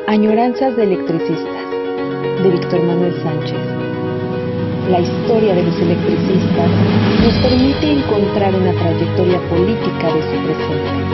Añoranzas de electricistas, de Víctor Manuel Sánchez. La historia de los electricistas nos permite encontrar una trayectoria política de su presente.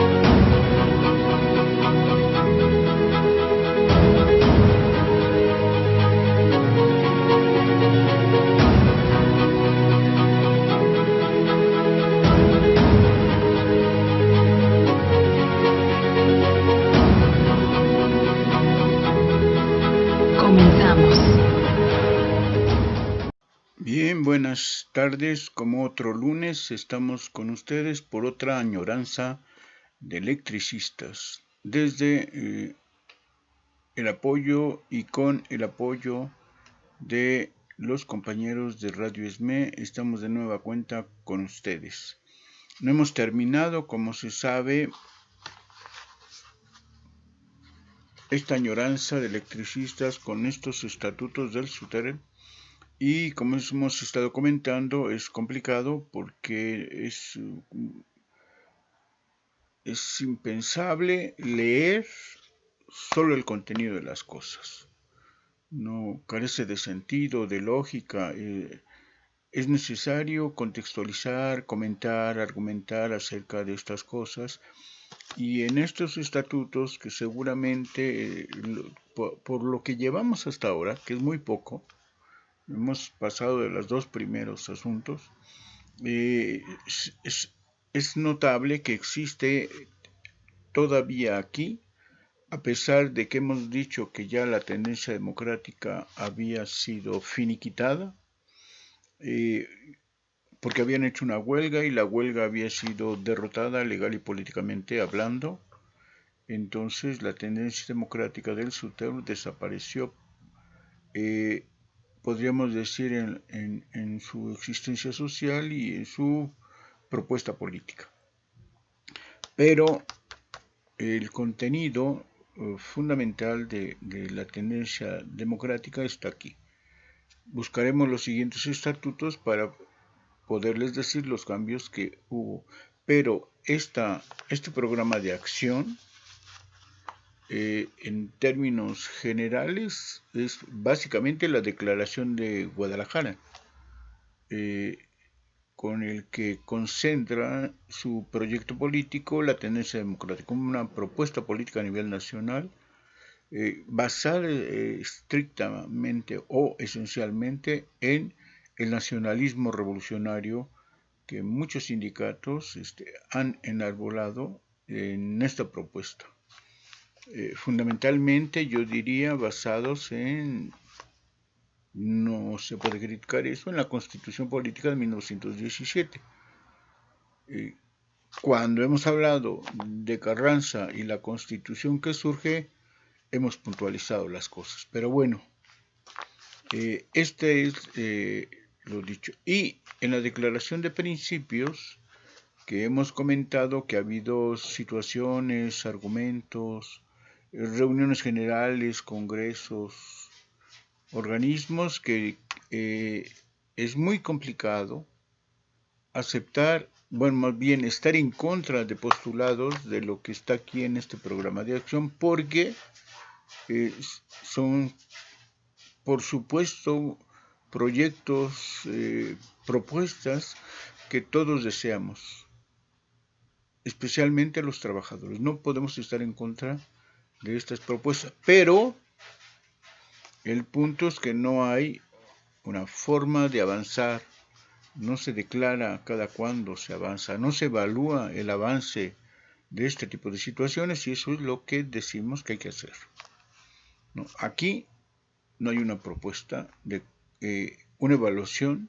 Bien, buenas tardes. Como otro lunes, estamos con ustedes por otra añoranza de electricistas. Desde el apoyo y con el apoyo de los compañeros de Radio ESME, estamos de nueva cuenta con ustedes. No hemos terminado, como se sabe, esta añoranza de electricistas con estos estatutos del SUTER. Y como hemos estado comentando, es complicado porque es impensable leer solo el contenido de las cosas. No carece de sentido, de lógica. Es necesario contextualizar, comentar, argumentar acerca de estas cosas. Y en estos estatutos, que seguramente, por lo que llevamos hasta ahora, que es muy poco, hemos pasado de los dos primeros asuntos, es notable que existe todavía aquí, a pesar de que hemos dicho que ya la tendencia democrática había sido finiquitada, porque habían hecho una huelga y la huelga había sido derrotada legal y políticamente hablando. Entonces la tendencia democrática del SUTER desapareció, podríamos decir, en su existencia social y en su propuesta política. Pero el contenido fundamental de la tendencia democrática está aquí. Buscaremos los siguientes estatutos para poderles decir los cambios que hubo. Pero este programa de acción, en términos generales, es básicamente la Declaración de Guadalajara, con el que concentra su proyecto político la tendencia democrática, una propuesta política a nivel nacional, basada estrictamente o esencialmente en el nacionalismo revolucionario que muchos sindicatos han enarbolado en esta propuesta. Fundamentalmente, yo diría, basados en, no se puede criticar eso, en la Constitución Política de 1917. Cuando hemos hablado de Carranza y la Constitución que surge, hemos puntualizado las cosas. Pero bueno, este es lo dicho. Y en la Declaración de Principios, que hemos comentado que ha habido situaciones, argumentos, reuniones generales, congresos, organismos que es muy complicado aceptar, bueno, más bien estar en contra de postulados de lo que está aquí en este programa de acción, porque son, por supuesto, proyectos, propuestas que todos deseamos, especialmente los trabajadores. No podemos estar en contra de estas propuestas, pero el punto es que no hay una forma de avanzar, no se declara cada cuándo se avanza, no se evalúa el avance de este tipo de situaciones y eso es lo que decimos que hay que hacer. No, aquí no hay una propuesta de una evaluación.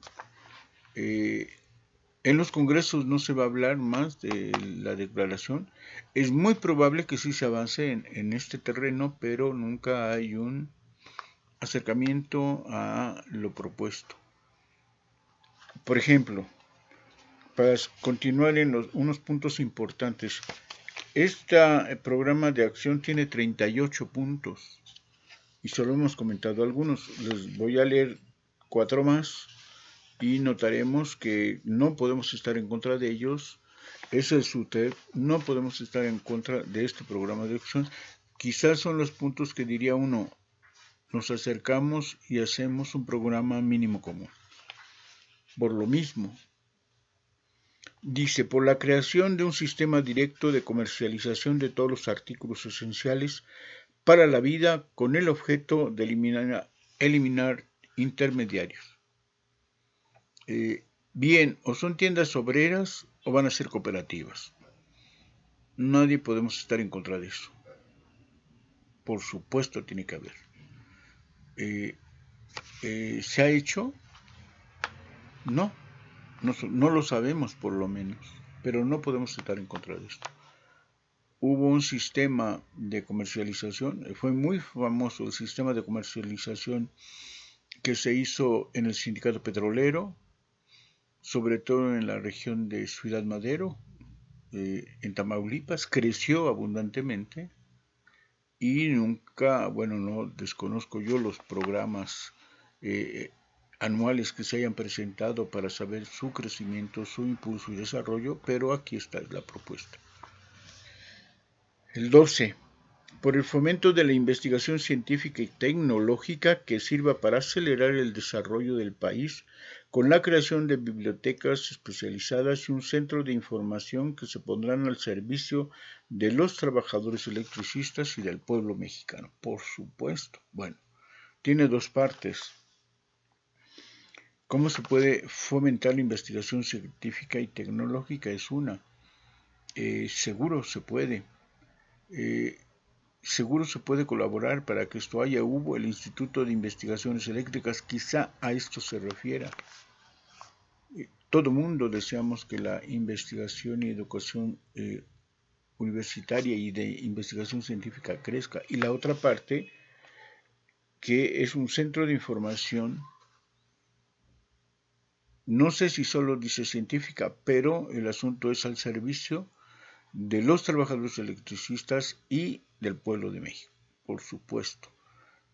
En los congresos no se va a hablar más de la declaración. Es muy probable que sí se avance en este terreno, pero nunca hay un acercamiento a lo propuesto. Por ejemplo, para continuar en unos puntos importantes, este programa de acción tiene 38 puntos y solo hemos comentado algunos. Les voy a leer 4 más y notaremos que no podemos estar en contra de ellos. Es el SUTEP, no podemos estar en contra de este programa de acción. quizás son los puntos que diría uno, nos acercamos y hacemos un programa mínimo común. Por lo mismo, dice, por la creación de un sistema directo de comercialización de todos los artículos esenciales para la vida con el objeto de eliminar intermediarios. Bien, o son tiendas obreras o van a ser cooperativas. Nadie podemos estar en contra de eso. Por supuesto tiene que haber. ¿Se ha hecho? No lo sabemos por lo menos, pero no podemos estar en contra de esto. Hubo un sistema de comercialización, fue muy famoso el sistema de comercialización que se hizo en el sindicato petrolero, sobre todo en la región de Ciudad Madero, en Tamaulipas, creció abundantemente y nunca, bueno, no desconozco yo los programas anuales que se hayan presentado para saber su crecimiento, su impulso y desarrollo, pero aquí está la propuesta. El 12. Por el fomento de la investigación científica y tecnológica que sirva para acelerar el desarrollo del país, con la creación de bibliotecas especializadas y un centro de información que se pondrán al servicio de los trabajadores electricistas y del pueblo mexicano. Por supuesto. Bueno, tiene dos partes. ¿Cómo se puede fomentar la investigación científica y tecnológica? Es una. Seguro se puede. Seguro se puede colaborar para que esto haya. Hubo el Instituto de Investigaciones Eléctricas, quizá a esto se refiera. Todo mundo deseamos que la investigación y educación universitaria y de investigación científica crezca. Y la otra parte, que es un centro de información, no sé si solo dice científica, pero el asunto es al servicio de los trabajadores electricistas y del pueblo de México, por supuesto.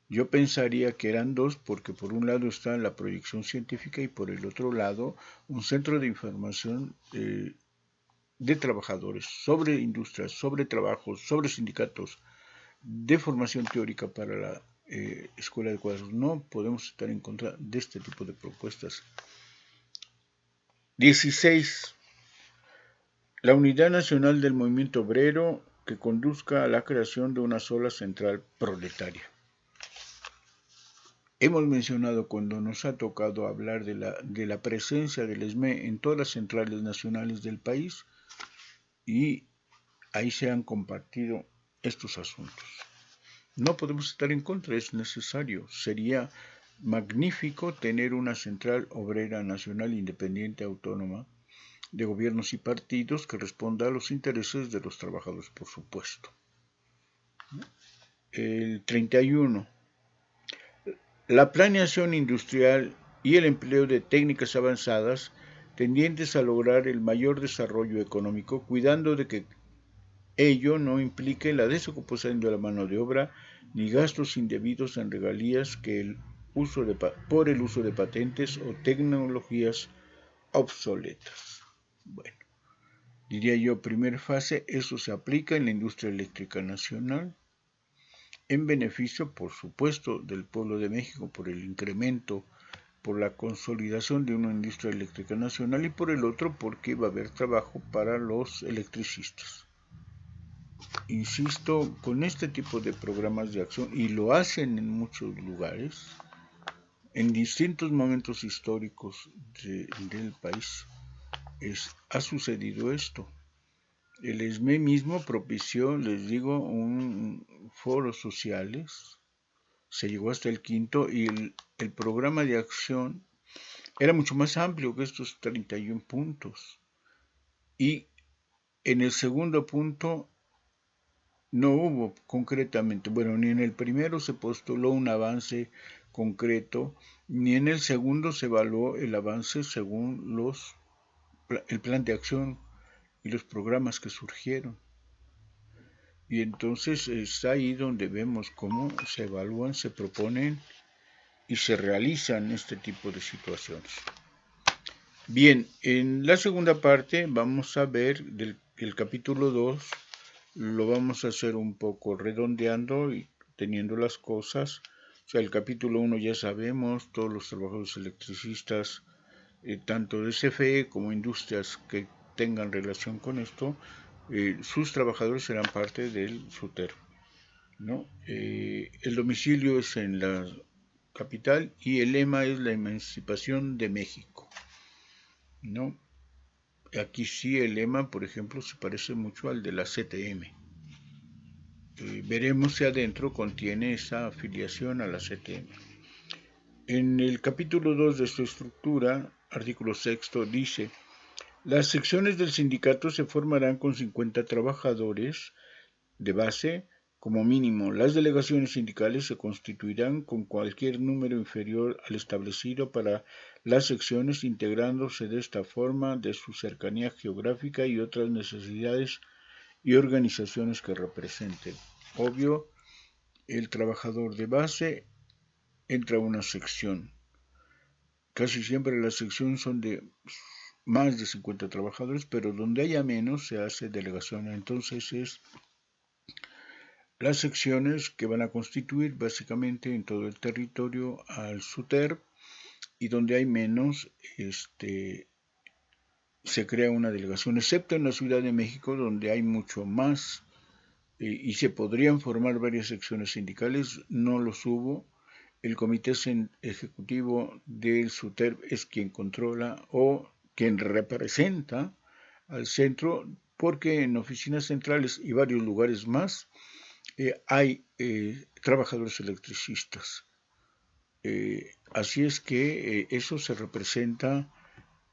Yo pensaría que eran dos, porque por un lado está la proyección científica y por el otro lado un centro de información de trabajadores sobre industrias, sobre trabajos, sobre sindicatos, de formación teórica para la escuela de cuadros. No podemos estar en contra de este tipo de propuestas. 16. La unidad nacional del movimiento obrero que conduzca a la creación de una sola central proletaria. Hemos mencionado cuando nos ha tocado hablar de la presencia del ESME en todas las centrales nacionales del país y ahí se han compartido estos asuntos. No podemos estar en contra, es necesario. Sería magnífico tener una central obrera nacional independiente autónoma de gobiernos y partidos que responda a los intereses de los trabajadores, por supuesto. El 31. La planeación industrial y el empleo de técnicas avanzadas tendientes a lograr el mayor desarrollo económico, cuidando de que ello no implique la desocupación de la mano de obra ni gastos indebidos en regalías por el uso de patentes o tecnologías obsoletas. Bueno, diría yo, primera fase, eso se aplica en la industria eléctrica nacional, en beneficio, por supuesto, del pueblo de México por el incremento, por la consolidación de una industria eléctrica nacional y por el otro porque va a haber trabajo para los electricistas. Insisto, con este tipo de programas de acción, y lo hacen en muchos lugares, en distintos momentos históricos del país, ha sucedido esto. El ESME mismo propició, les digo, un foros sociales, se llegó hasta el 5º y el programa de acción era mucho más amplio que estos 31 puntos. Y en el segundo punto no hubo concretamente, bueno, ni en el primero se postuló un avance concreto, ni en el segundo se evaluó el avance según el plan de acción y los programas que surgieron. Y entonces es ahí donde vemos cómo se evalúan, se proponen y se realizan este tipo de situaciones. Bien, en la segunda parte vamos a ver del capítulo 2 lo vamos a hacer un poco redondeando y teniendo las cosas. O sea, el capítulo 1 ya sabemos, todos los trabajadores electricistas, tanto de CFE como industrias que tengan relación con esto, sus trabajadores serán parte del SUTER, ¿no? El domicilio es en la capital y el lema es la emancipación de México, ¿no? Aquí sí el lema, por ejemplo, se parece mucho al de la CTM. Veremos si adentro contiene esa afiliación a la CTM. En el capítulo 2 de su estructura, artículo 6, dice: las secciones del sindicato se formarán con 50 trabajadores de base como mínimo. Las delegaciones sindicales se constituirán con cualquier número inferior al establecido para las secciones, integrándose de esta forma de su cercanía geográfica y otras necesidades y organizaciones que representen. Obvio, el trabajador de base entra a una sección. Casi siempre las secciones son de más de 50 trabajadores, pero donde haya menos se hace delegación. Entonces es las secciones que van a constituir básicamente en todo el territorio al SUTER, y donde hay menos se crea una delegación, excepto en la Ciudad de México, donde hay mucho más y se podrían formar varias secciones sindicales. No los hubo. El comité ejecutivo del SUTER es quien controla o quien representa al centro, porque en oficinas centrales y varios lugares más hay trabajadores electricistas. Así es que eso se representa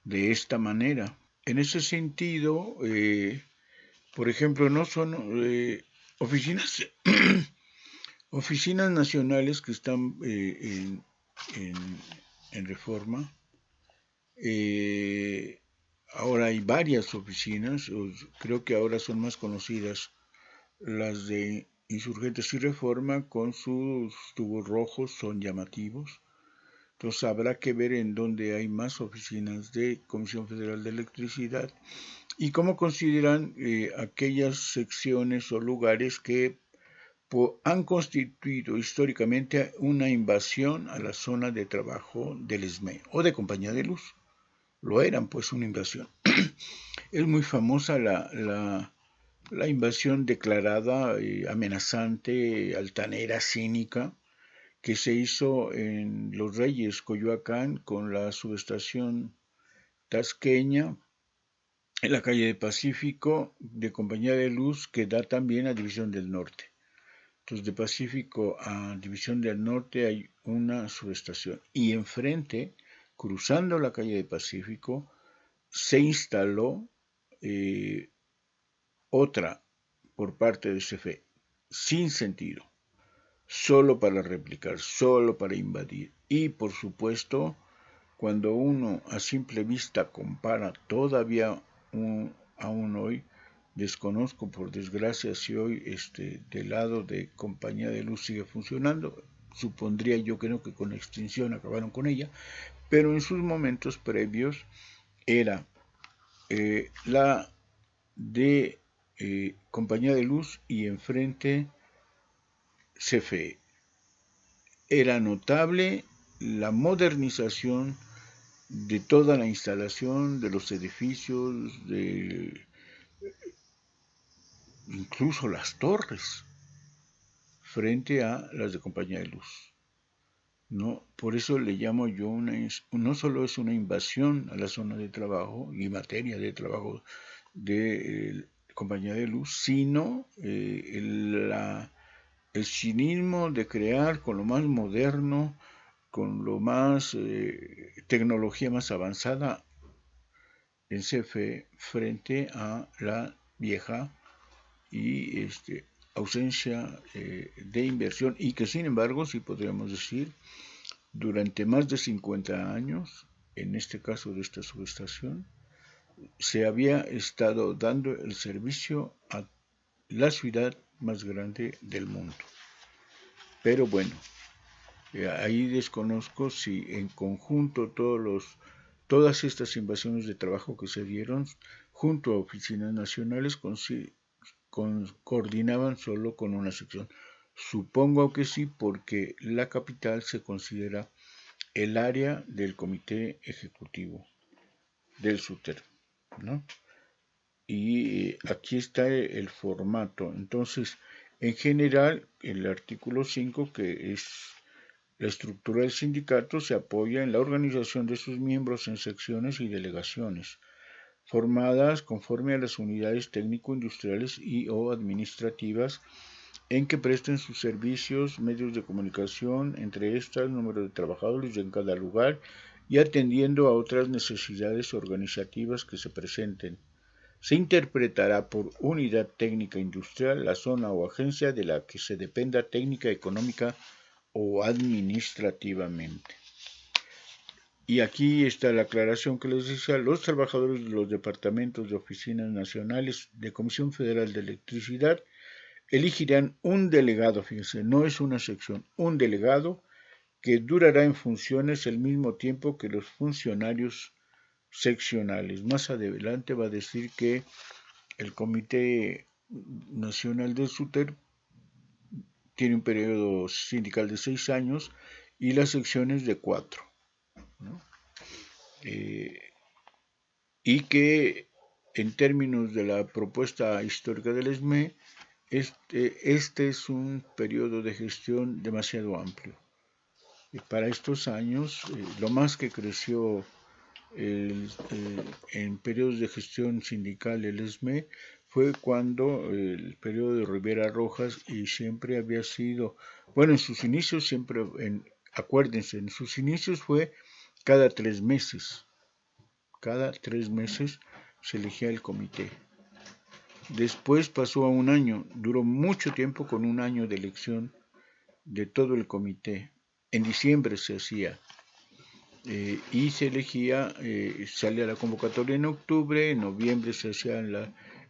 de esta manera. En ese sentido, por ejemplo, no son oficinas oficinas nacionales que están en Reforma. Ahora hay varias oficinas, creo que ahora son más conocidas las de Insurgentes y Reforma, con sus tubos rojos, son llamativos. Entonces habrá que ver en dónde hay más oficinas de Comisión Federal de Electricidad y cómo consideran aquellas secciones o lugares que han constituido históricamente una invasión a la zona de trabajo del SME o de Compañía de Luz. Lo eran, pues, una invasión. Es muy famosa la invasión declarada, amenazante, altanera, cínica, que se hizo en Los Reyes, Coyoacán, con la subestación tasqueña, en la calle de Pacífico, de Compañía de Luz, que da también a División del Norte. Entonces, de Pacífico a División del Norte hay una subestación. Y enfrente, cruzando la calle de Pacífico, se instaló otra por parte de CFE, sin sentido, solo para replicar, solo para invadir. Y por supuesto, cuando uno a simple vista compara todavía aún hoy, desconozco por desgracia si hoy del lado de Compañía de Luz sigue funcionando, supondría yo que no, que con extinción acabaron con ella, pero en sus momentos previos era la de Compañía de Luz y enfrente CFE. Era notable la modernización de toda la instalación, de los edificios, incluso las torres, frente a las de Compañía de Luz. ¿No? Por eso le llamo yo no solo es una invasión a la zona de trabajo y materia de trabajo de Compañía de Luz, sino el cinismo de crear con lo más moderno, con lo más tecnología más avanzada en CFE frente a la vieja y ausencia de inversión, y que sin embargo, sí podríamos decir, durante más de 50 años, en este caso de esta subestación, se había estado dando el servicio a la ciudad más grande del mundo. Pero bueno, ahí desconozco si en conjunto todas estas invasiones de trabajo que se dieron junto a oficinas nacionales coordinaban solo con una sección. Supongo que sí, porque la capital se considera el área del comité ejecutivo del SUTER, ¿no? Y aquí está el formato. Entonces, en general, el artículo 5, que es la estructura del sindicato, se apoya en la organización de sus miembros en secciones y delegaciones, formadas conforme a las unidades técnico-industriales y o administrativas en que presten sus servicios, medios de comunicación, entre estas, número de trabajadores en cada lugar y atendiendo a otras necesidades organizativas que se presenten. Se interpretará por unidad técnica industrial la zona o agencia de la que se dependa técnica, económica o administrativamente. Y aquí está la aclaración que les decía: los trabajadores de los departamentos de oficinas nacionales de Comisión Federal de Electricidad elegirán un delegado, fíjense, no es una sección, un delegado que durará en funciones el mismo tiempo que los funcionarios seccionales. Más adelante va a decir que el Comité Nacional del SUTER tiene un periodo sindical de 6 años y las secciones de 4, ¿no? Y que en términos de la propuesta histórica del ESME, este es un periodo de gestión demasiado amplio. Para estos años, lo más que creció en periodos de gestión sindical el ESME fue cuando el periodo de Rivera Rojas, y siempre había sido, bueno, en sus inicios siempre, acuérdense, en sus inicios fue cada 3 meses. Cada 3 meses se elegía el comité. Después pasó a un año, duró mucho tiempo con un año de elección de todo el comité. En diciembre se hacía y se elegía, salía la convocatoria en octubre, en noviembre se hacía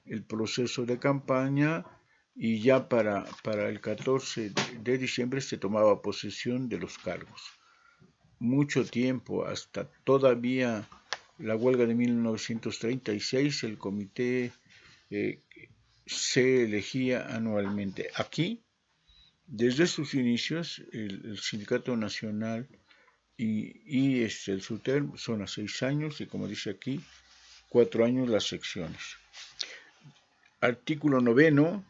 el proceso de campaña y ya para el 14 de diciembre se tomaba posesión de los cargos. Mucho tiempo, hasta todavía la huelga de 1936, el comité se elegía anualmente. Aquí, desde sus inicios, el Sindicato Nacional y el SUTER son a 6 años y, como dice aquí, 4 años las secciones. Artículo 9.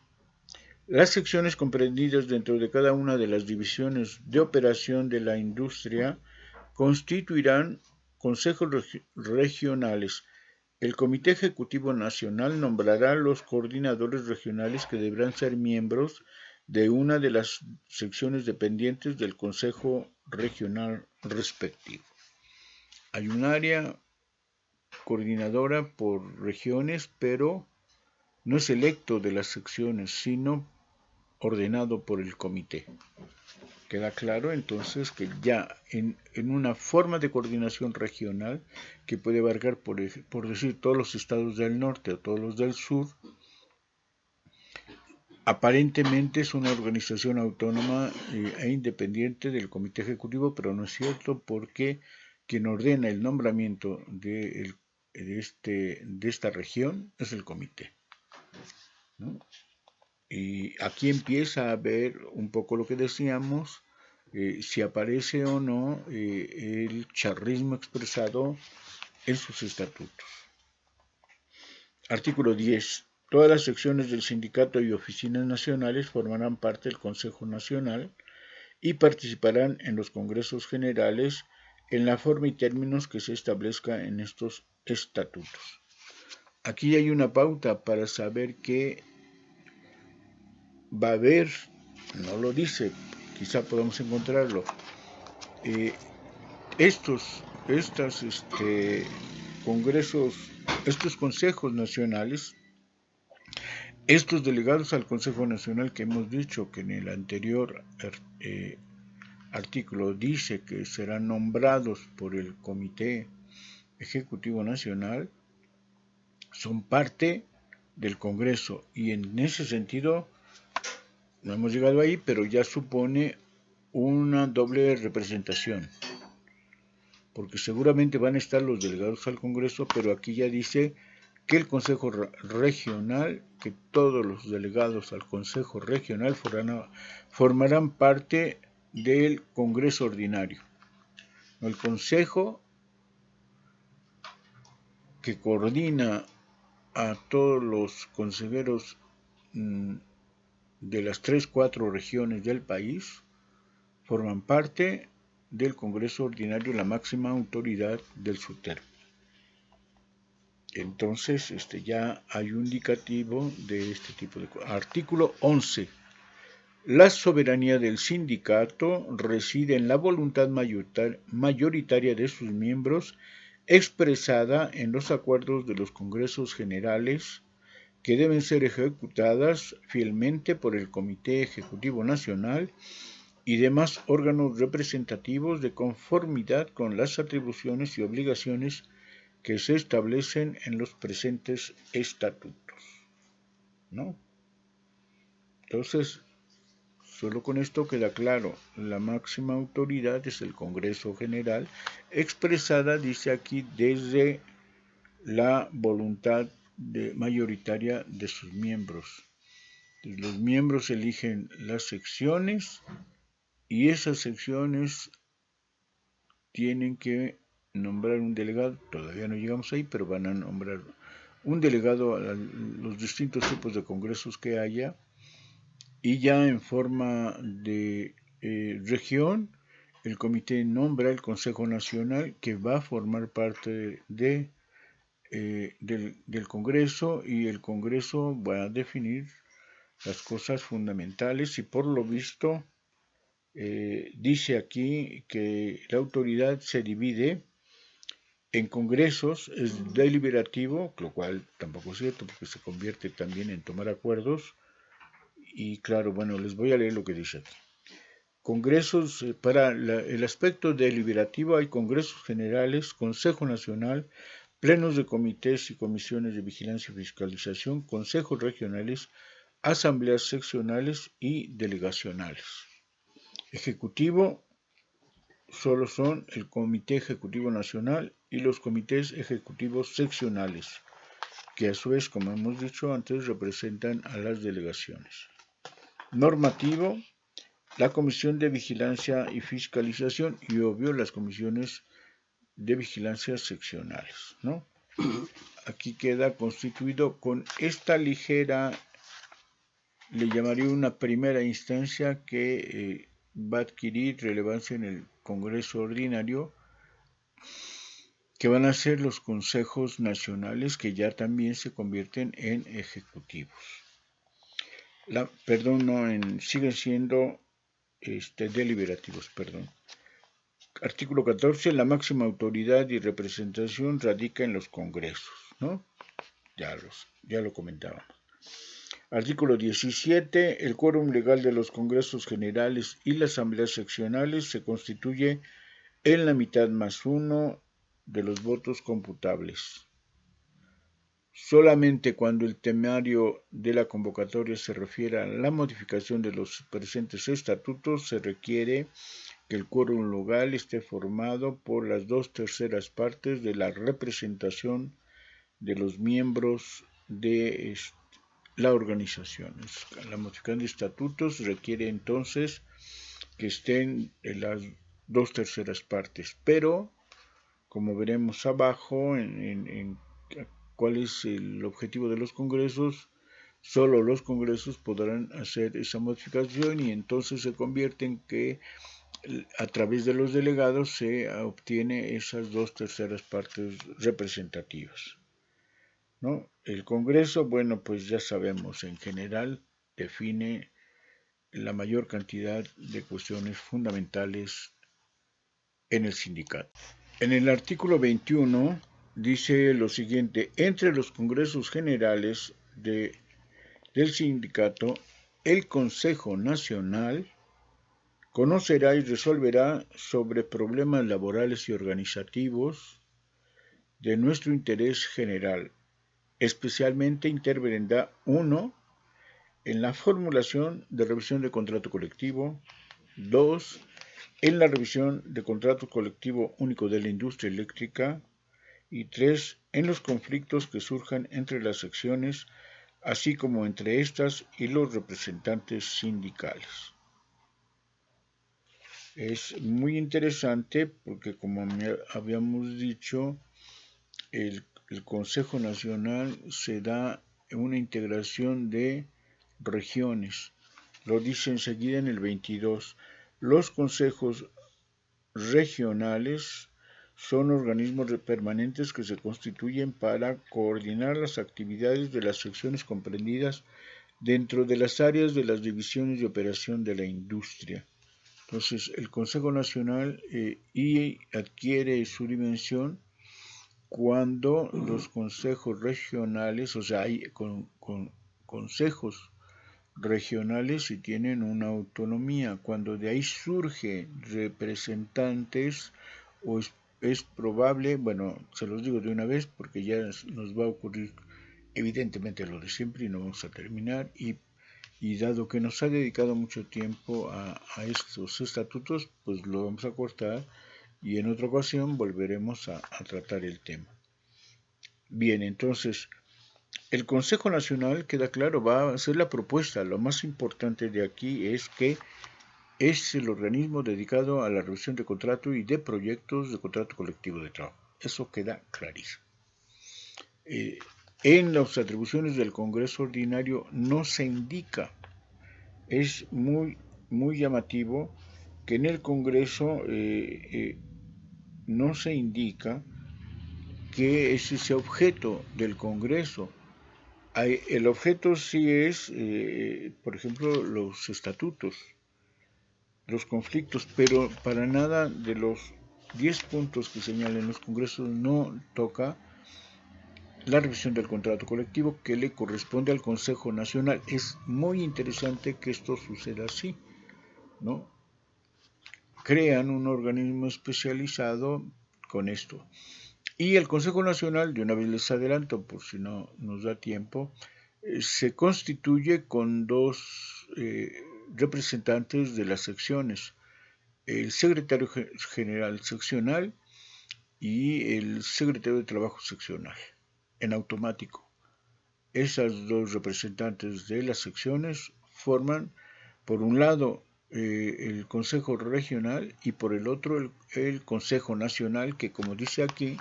Las secciones comprendidas dentro de cada una de las divisiones de operación de la industria constituirán consejos regionales. El Comité Ejecutivo Nacional nombrará los coordinadores regionales, que deberán ser miembros de una de las secciones dependientes del Consejo Regional respectivo. Hay un área coordinadora por regiones, pero no es electo de las secciones, sino ordenado por el comité. Queda claro entonces que ya en una forma de coordinación regional que puede abarcar, por decir, todos los estados del norte o todos los del sur, aparentemente es una organización autónoma e independiente del comité ejecutivo, pero no es cierto, porque quien ordena el nombramiento de esta región es el comité, ¿no? Y aquí empieza a ver un poco lo que decíamos, si aparece o no el charrismo expresado en sus estatutos. Artículo 10. Todas las secciones del sindicato y oficinas nacionales formarán parte del Consejo Nacional y participarán en los congresos generales en la forma y términos que se establezca en estos estatutos. Aquí hay una pauta para saber que va a haber, no lo dice, quizá podamos encontrarlo, estos congresos, estos consejos nacionales, estos delegados al Consejo Nacional que hemos dicho que en el anterior artículo dice que serán nombrados por el Comité Ejecutivo Nacional, son parte del Congreso, y en ese sentido no hemos llegado ahí, pero ya supone una doble representación, porque seguramente van a estar los delegados al Congreso, pero aquí ya dice que el Consejo Regional, que todos los delegados al Consejo Regional formarán parte del Congreso Ordinario. El Consejo, que coordina a todos los consejeros de las 3-4 regiones del país, forman parte del Congreso Ordinario, la máxima autoridad del SUTER. Entonces, ya hay un indicativo de este tipo de cosas. Artículo 11. La soberanía del sindicato reside en la voluntad mayoritaria de sus miembros, expresada en los acuerdos de los congresos generales, que deben ser ejecutadas fielmente por el Comité Ejecutivo Nacional y demás órganos representativos de conformidad con las atribuciones y obligaciones que se establecen en los presentes estatutos, ¿no? Entonces, solo con esto queda claro, la máxima autoridad es el Congreso General, expresada, dice aquí, desde la voluntad mayoritaria de sus miembros. Los miembros eligen las secciones y esas secciones tienen que nombrar un delegado, todavía no llegamos ahí, pero van a nombrar un delegado a los distintos tipos de congresos que haya, y ya en forma de región, el comité nombra el Consejo Nacional, que va a formar parte del Congreso, y el Congreso va a definir las cosas fundamentales, y por lo visto dice aquí que la autoridad se divide en congresos, es deliberativo, lo cual tampoco es cierto porque se convierte también en tomar acuerdos. Y claro, bueno, les voy a leer lo que dice aquí. Congresos, para el aspecto deliberativo hay congresos generales, Consejo Nacional, plenos de comités y comisiones de vigilancia y fiscalización, consejos regionales, asambleas seccionales y delegacionales. Ejecutivo solo son el Comité Ejecutivo Nacional y los comités ejecutivos seccionales, que a su vez, como hemos dicho antes, representan a las delegaciones. Normativo, la Comisión de Vigilancia y Fiscalización y, obvio, las comisiones de vigilancia seccionales, ¿no? Aquí queda constituido con esta ligera, le llamaría una primera instancia que va a adquirir relevancia en el Congreso Ordinario, que van a ser los consejos nacionales, que ya también se convierten en ejecutivos. Siguen siendo deliberativos, perdón. Artículo 14. La máxima autoridad y representación radica en los congresos, ¿no? Ya lo comentábamos. Artículo 17. El quórum legal de los congresos generales y las asambleas seccionales se constituye en la mitad más uno de los votos computables. Solamente cuando el temario de la convocatoria se refiere a la modificación de los presentes estatutos, se requiere que el quórum legal esté formado por las 2/3 partes de la representación de los miembros de la organización. La modificación de estatutos requiere entonces que estén en las 2/3 partes, pero como veremos abajo en cuál es el objetivo de los congresos, solo los congresos podrán hacer esa modificación, y entonces se convierte en que a través de los delegados se obtiene esas 2/3 partes representativas, ¿no? El Congreso, bueno, pues ya sabemos, en general define la mayor cantidad de cuestiones fundamentales en el sindicato. En el artículo 21 dice lo siguiente: entre los congresos generales del sindicato, el Consejo Nacional conocerá y resolverá sobre problemas laborales y organizativos de nuestro interés general. Especialmente intervendrá 1. En la formulación de revisión de contrato colectivo. 2. En la revisión de contrato colectivo único de la industria eléctrica. y 3. En los conflictos que surjan entre las secciones, así como entre estas y los representantes sindicales. Es muy interesante porque, como habíamos dicho, el Consejo Nacional se da una integración de regiones. Lo dice enseguida en el 22. Los consejos regionales son organismos permanentes que se constituyen para coordinar las actividades de las secciones comprendidas dentro de las áreas de las divisiones de operación de la industria. Entonces, el Consejo Nacional adquiere su dimensión cuando los consejos regionales, o sea, hay consejos regionales y tienen una autonomía. Cuando de ahí surge representantes, o es probable, bueno, se los digo de una vez porque ya nos va a ocurrir evidentemente lo de siempre y no vamos a terminar, y dado que nos ha dedicado mucho tiempo a estos estatutos, pues lo vamos a cortar y en otra ocasión volveremos a tratar el tema. Bien, entonces, el Consejo Nacional, queda claro, va a ser la propuesta. Lo más importante de aquí es que es el organismo dedicado a la revisión de contrato y de proyectos de contrato colectivo de trabajo. Eso queda clarísimo. En las atribuciones del Congreso Ordinario no se indica. Es muy llamativo que en el Congreso no se indica que ese sea objeto del Congreso. El objeto sí es, por ejemplo, los estatutos, los conflictos, pero para nada de los 10 puntos que señalan los congresos no toca la revisión del contrato colectivo que le corresponde al Consejo Nacional. Es muy interesante que esto suceda así, ¿no? Crean un organismo especializado con esto. Y el Consejo Nacional, de una vez les adelanto por si no nos da tiempo, se constituye con dos representantes de las secciones, el secretario general seccional y el secretario de trabajo seccional, en automático. Esas dos representantes de las secciones forman, por un lado, el Consejo Regional y por el otro el Consejo Nacional, que, como dice aquí,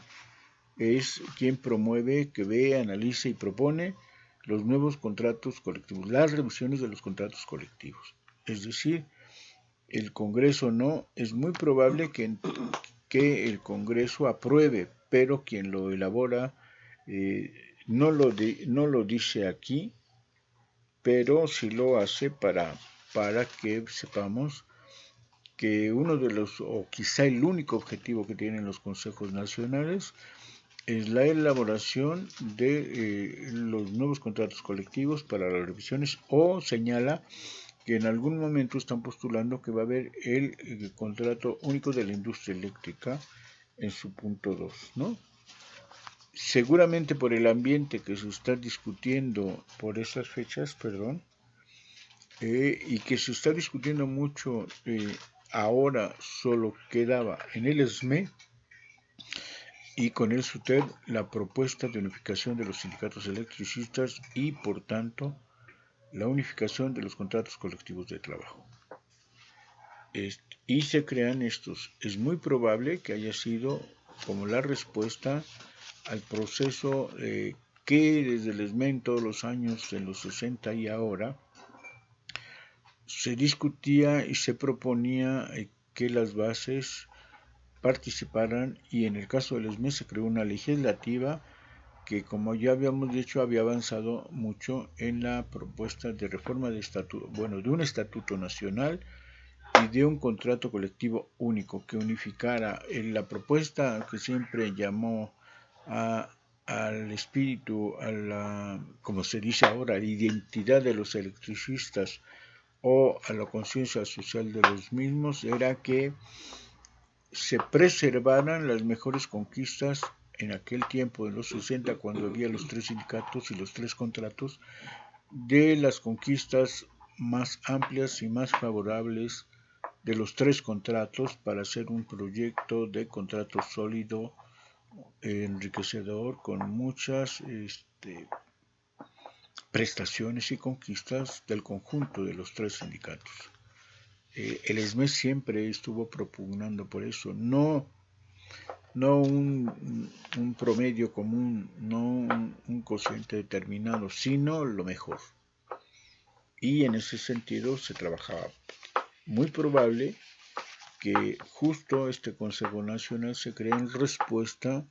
es quien promueve, que ve, analiza y propone los nuevos contratos colectivos, las revisiones de los contratos colectivos. Es decir, el Congreso no, es muy probable que el Congreso apruebe, pero quien lo elabora no lo dice aquí, pero sí lo hace para que sepamos que uno de los, o quizá el único objetivo que tienen los consejos nacionales es la elaboración de los nuevos contratos colectivos para las revisiones, o señala que en algún momento están postulando que va a haber el contrato único de la industria eléctrica en su punto 2, ¿no? Seguramente por el ambiente que se está discutiendo por esas fechas, y que se está discutiendo mucho, ahora solo quedaba en el SME y con el SUTEP la propuesta de unificación de los sindicatos electricistas y, por tanto, la unificación de los contratos colectivos de trabajo. Y se crean estos. Es muy probable que haya sido como la respuesta al proceso que desde el SME en todos los años, en los 60 y ahora, se discutía y se proponía que las bases participaran, y en el caso del SME se creó una legislativa que, como ya habíamos dicho, había avanzado mucho en la propuesta de reforma de estatuto, de un estatuto nacional y de un contrato colectivo único que unificara la propuesta que siempre llamó al espíritu, a la, como se dice ahora, a la identidad de los electricistas o a la conciencia social de los mismos, era que se preservaran las mejores conquistas en aquel tiempo, en los 60, cuando había los 3 sindicatos y los 3 contratos, de las conquistas más amplias y más favorables de los 3 contratos para hacer un proyecto de contrato sólido enriquecedor, con muchas prestaciones y conquistas del conjunto de los tres sindicatos. El SME siempre estuvo propugnando por eso, no un promedio común, no un cociente determinado, sino lo mejor. Y en ese sentido se trabajaba. Muy probable que justo este Consejo Nacional se cree en respuesta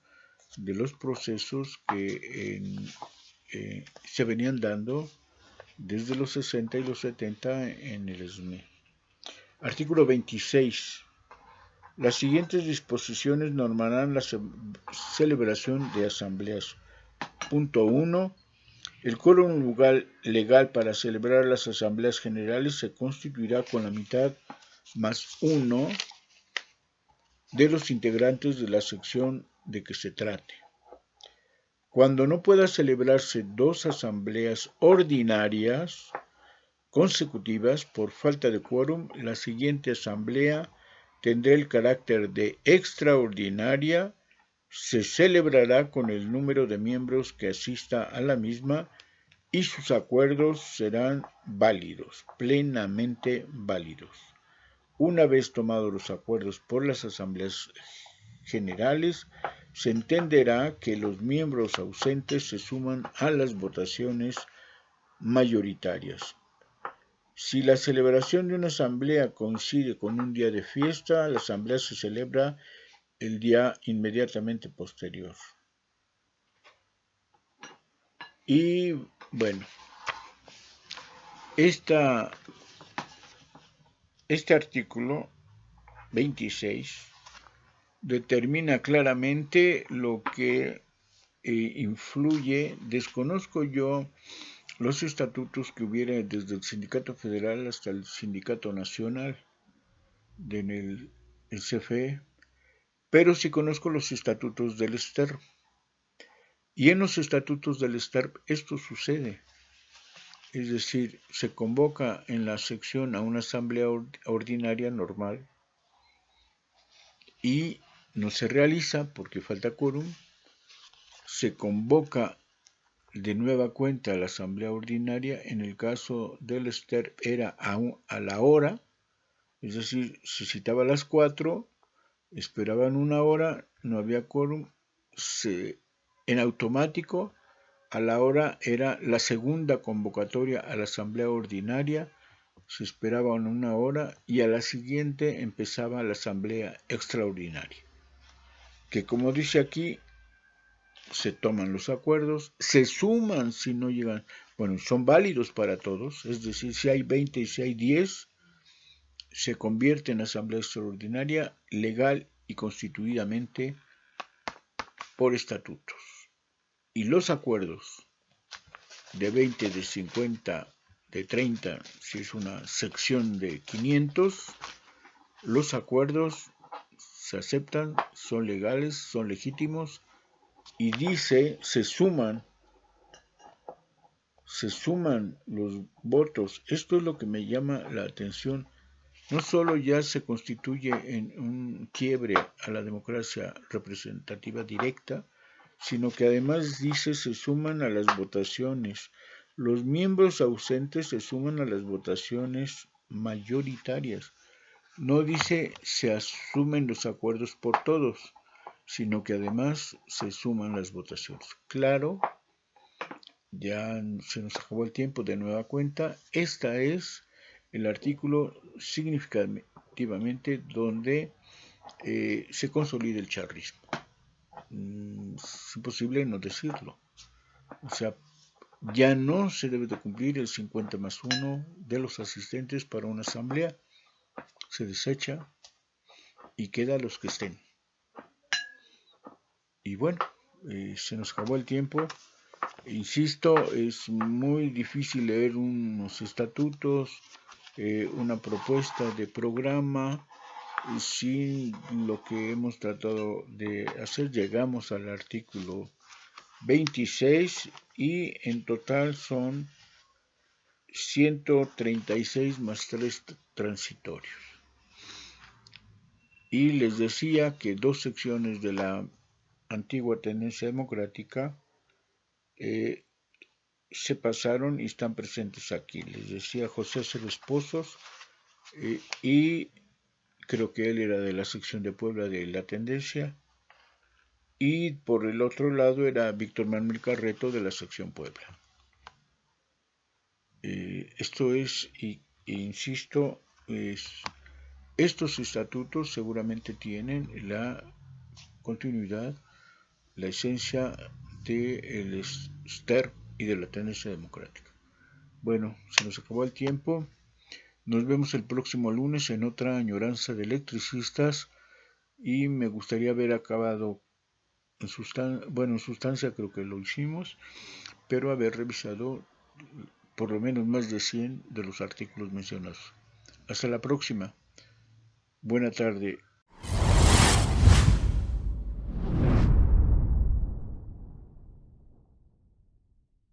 de los procesos que se venían dando desde los 60 y los 70 en el SME. Artículo 26. Las siguientes disposiciones normarán la celebración de asambleas. Punto 1. El quórum legal para celebrar las asambleas generales se constituirá con la mitad más 1 de los integrantes de la sección de que se trate. Cuando no pueda celebrarse dos asambleas ordinarias consecutivas por falta de quórum, la siguiente asamblea tendrá el carácter de extraordinaria, se celebrará con el número de miembros que asista a la misma y sus acuerdos serán válidos, plenamente válidos. Una vez tomados los acuerdos por las asambleas generales, se entenderá que los miembros ausentes se suman a las votaciones mayoritarias. Si la celebración de una asamblea coincide con un día de fiesta, la asamblea se celebra el día inmediatamente posterior. Y bueno, este artículo 26 determina claramente lo que influye. Desconozco yo los estatutos que hubiera desde el Sindicato Federal hasta el Sindicato Nacional en el CFE, pero sí conozco los estatutos del STERP. Y en los estatutos del STERP esto sucede. Es decir, se convoca en la sección a una asamblea ordinaria normal y no se realiza porque falta quórum. Se convoca de nueva cuenta a la asamblea ordinaria. En el caso del STERP era a la hora, es decir, se citaba a las 4, esperaban una hora, no había quórum, en automático a la hora era la segunda convocatoria a la asamblea ordinaria, se esperaba una hora y a la siguiente empezaba la asamblea extraordinaria, que como dice aquí, se toman los acuerdos, se suman si no llegan, bueno, son válidos para todos, es decir, si hay 20 y si hay 10, se convierte en asamblea extraordinaria legal y constituidamente por estatutos. Y los acuerdos de 20, de 50, de 30, si es una sección de 500, los acuerdos se aceptan, son legales, son legítimos, y dice, se suman los votos. Esto es lo que me llama la atención. No solo ya se constituye en un quiebre a la democracia representativa directa, sino que además dice se suman a las votaciones. Los miembros ausentes se suman a las votaciones mayoritarias. No dice se asumen los acuerdos por todos, sino que además se suman las votaciones. Claro, ya se nos acabó el tiempo de nueva cuenta. Esta es el artículo significativamente donde se consolida el charrismo. Es imposible no decirlo. O sea, ya no se debe de cumplir el 50 más 1 de los asistentes para una asamblea. Se desecha y queda los que estén. Y bueno, se nos acabó el tiempo. Insisto, es muy difícil leer unos estatutos, una propuesta de programa, sin lo que hemos tratado de hacer. Llegamos al artículo 26 y en total son 136 más 3 transitorios. Y les decía que dos secciones de la antigua tendencia democrática se pasaron y están presentes aquí. Les decía José Ceres Pozos, y creo que él era de la sección de Puebla de la tendencia, y por el otro lado era Víctor Manuel Carreto de la sección Puebla. Esto es, insisto, estos estatutos seguramente tienen la continuidad, la esencia del STER y de la tendencia democrática. Bueno, se nos acabó el tiempo. Nos vemos el próximo lunes en otra añoranza de electricistas, y me gustaría haber acabado en sustancia creo que lo hicimos, pero haber revisado por lo menos más de 100 de los artículos mencionados. Hasta la próxima. Buena tarde.